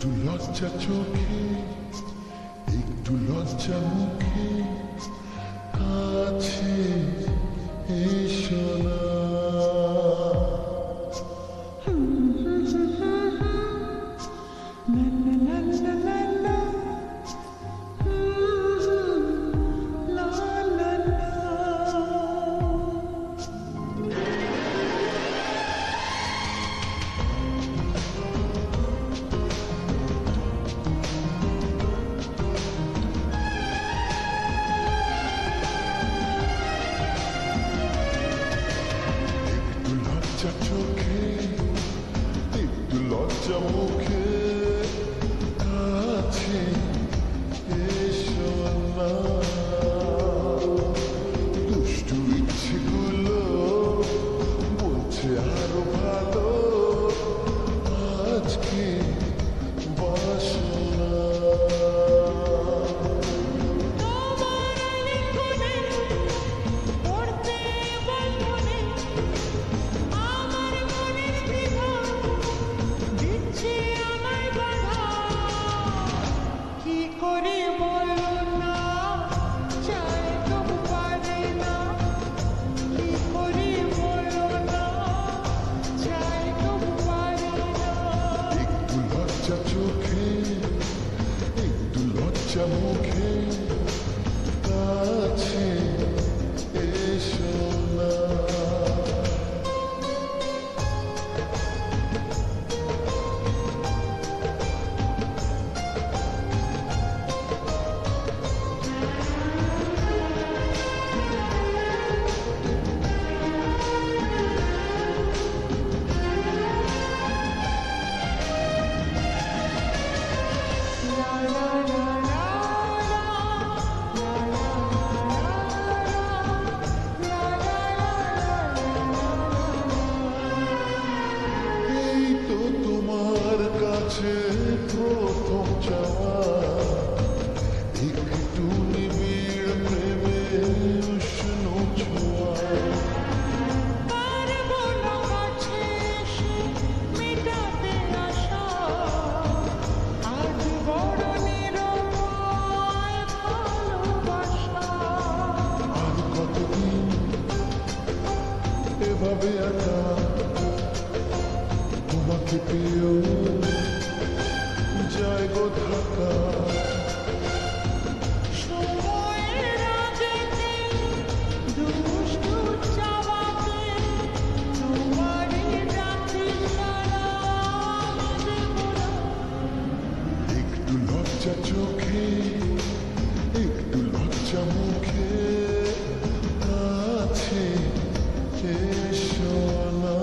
একটু লজ্জা চোখে, একটু লজ্জা মুখে, কাছে এসো না। লজ্জা চোখে, একটু লজ্জা মুখে, কাছে এসো না। দুষ্টু ইচ্ছেগুলো বলছে আরো ভালো, আজকে বাসনা। চোখে, একটু লজ্জা মুখে, কাছে এসো না। প্রথম চাওয়া একটু নিবিড় প্রেমের উষ্ণ ছোঁয়া। আর কতদিন এভাবে একা তোমাকে পেয়েও যায় গো থাকা। একটু লজ্জা চোখে, একটু লজ্জা মুখে, কাছে এসো না।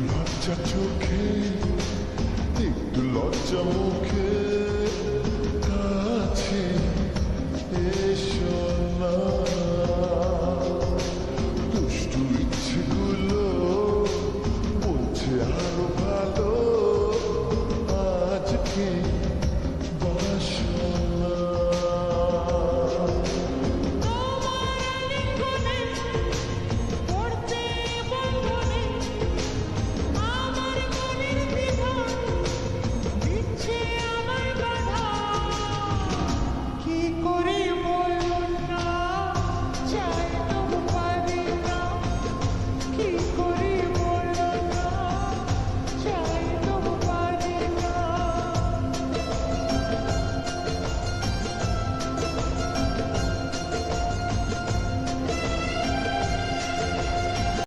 লজ্জা চোখে, একটু লজ্জা মুখে, কাছে এসো না।